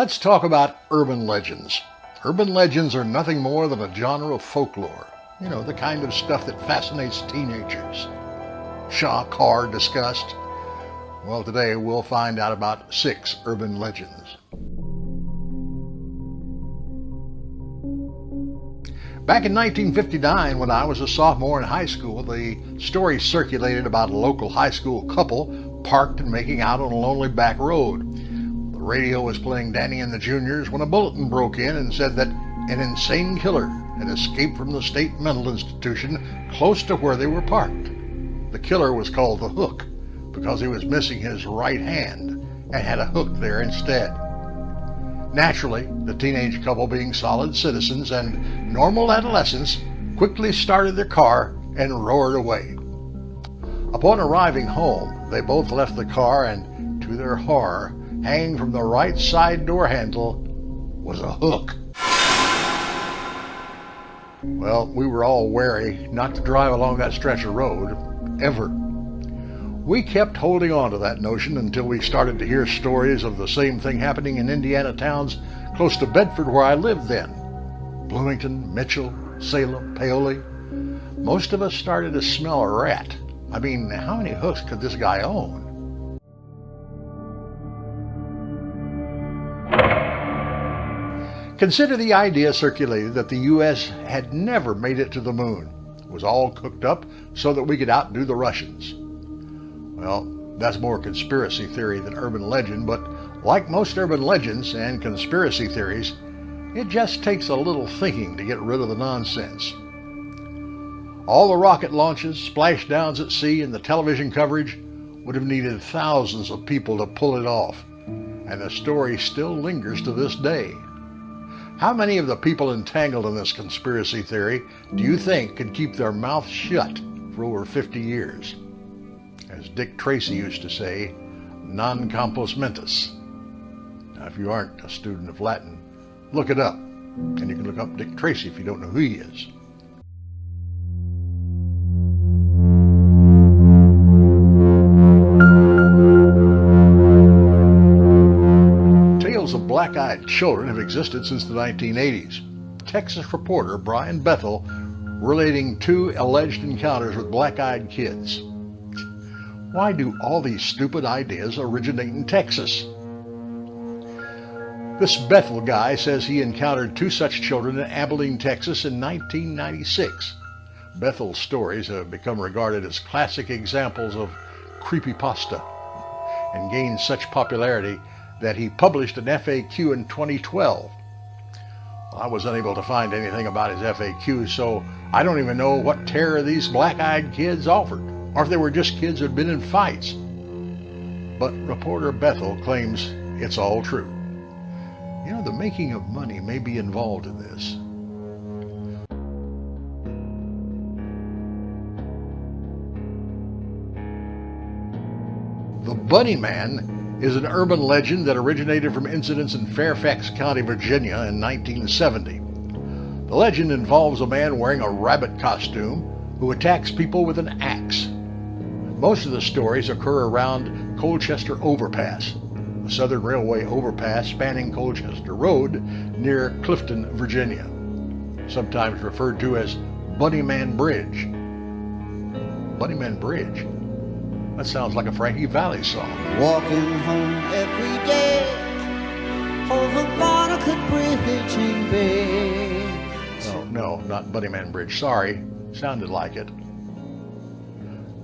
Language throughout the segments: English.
Let's talk about urban legends. Urban legends are nothing more than a genre of folklore. You know, the kind of stuff that fascinates teenagers. Shock, horror, disgust. Well, today we'll find out about 6 urban legends. Back in 1959, when I was a sophomore in high school, the story circulated about a local high school couple parked and making out on a lonely back road. The radio was playing Danny and the Juniors when a bulletin broke in and said that an insane killer had escaped from the state mental institution close to where they were parked. The killer was called the Hook because he was missing his right hand and had a hook there instead. Naturally, the teenage couple, being solid citizens and normal adolescents, quickly started their car and roared away. Upon arriving home, they both left the car, and to their horror, hanging from the right side door handle was a hook. Well, we were all wary not to drive along that stretch of road, ever. We kept holding on to that notion until we started to hear stories of the same thing happening in Indiana towns close to Bedford, where I lived then. Bloomington, Mitchell, Salem, Paoli. Most of us started to smell a rat. I mean, how many hooks could this guy own? Consider the idea circulated that the U.S. had never made it to the moon. It was all cooked up so that we could outdo the Russians. Well, that's more conspiracy theory than urban legend, but like most urban legends and conspiracy theories, it just takes a little thinking to get rid of the nonsense. All the rocket launches, splashdowns at sea, and the television coverage would have needed thousands of people to pull it off, and the story still lingers to this day. How many of the people entangled in this conspiracy theory do you think could keep their mouth shut for over 50 years? As Dick Tracy used to say, non compos mentis. Now, if you aren't a student of Latin, look it up. And you can look up Dick Tracy if you don't know who he is. Tales of black-eyed children have existed since the 1980s. Texas reporter Brian Bethel relating 2 alleged encounters with black-eyed kids. Why do all these stupid ideas originate in Texas? This Bethel guy says he encountered 2 such children in Abilene, Texas in 1996. Bethel's stories have become regarded as classic examples of creepypasta and gained such popularity that he published an FAQ in 2012. I was unable to find anything about his FAQ, so I don't even know what terror these black-eyed kids offered, or if they were just kids who had been in fights. But reporter Bethel claims it's all true. You know, the making of money may be involved in this. The Bunny Man is an urban legend that originated from incidents in Fairfax County, Virginia in 1970. The legend involves a man wearing a rabbit costume who attacks people with an axe. Most of the stories occur around Colchester Overpass, a Southern Railway overpass spanning Colchester Road near Clifton, Virginia, sometimes referred to as Bunnyman Bridge. Bunnyman Bridge? That sounds like a Frankie Valli song. Walking home every day over Barnacle Bridge in Bay. Oh, no, not Bunnyman Bridge. Sorry, sounded like it.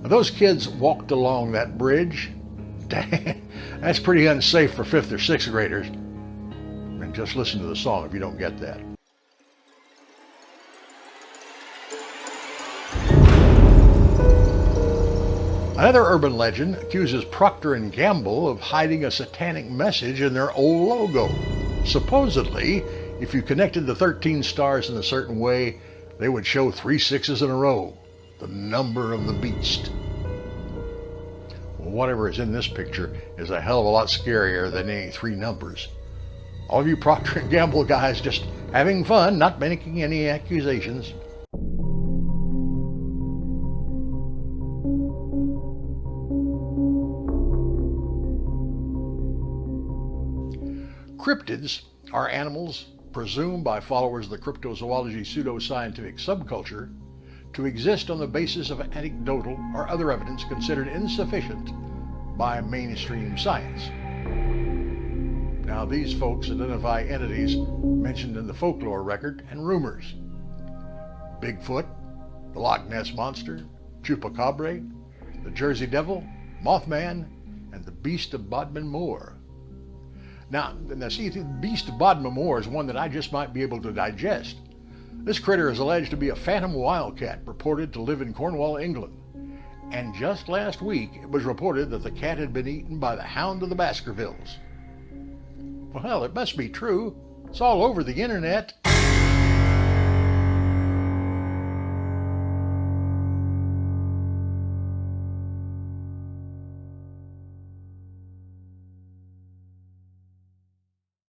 Those kids walked along that bridge. Dang, that's pretty unsafe for 5th or 6th graders. And just listen to the song if you don't get that. Another urban legend accuses Procter Gamble of hiding a satanic message in their old logo. Supposedly, if you connected the 13 stars in a certain way, they would show 3 6s in a row, the number of the beast. Well, whatever is in this picture is a hell of a lot scarier than any 3 numbers. All of you Procter & Gamble guys just having fun, not making any accusations. Cryptids are animals presumed by followers of the cryptozoology pseudoscientific subculture to exist on the basis of anecdotal or other evidence considered insufficient by mainstream science. Now, these folks identify entities mentioned in the folklore record and rumors. Bigfoot, the Loch Ness Monster, Chupacabra, the Jersey Devil, Mothman, and the Beast of Bodmin Moor. Now see, the Beast of Bodmin Moor is one that I just might be able to digest. This critter is alleged to be a phantom wildcat purported to live in Cornwall, England. And just last week, it was reported that the cat had been eaten by the Hound of the Baskervilles. Well, it must be true. It's all over the internet.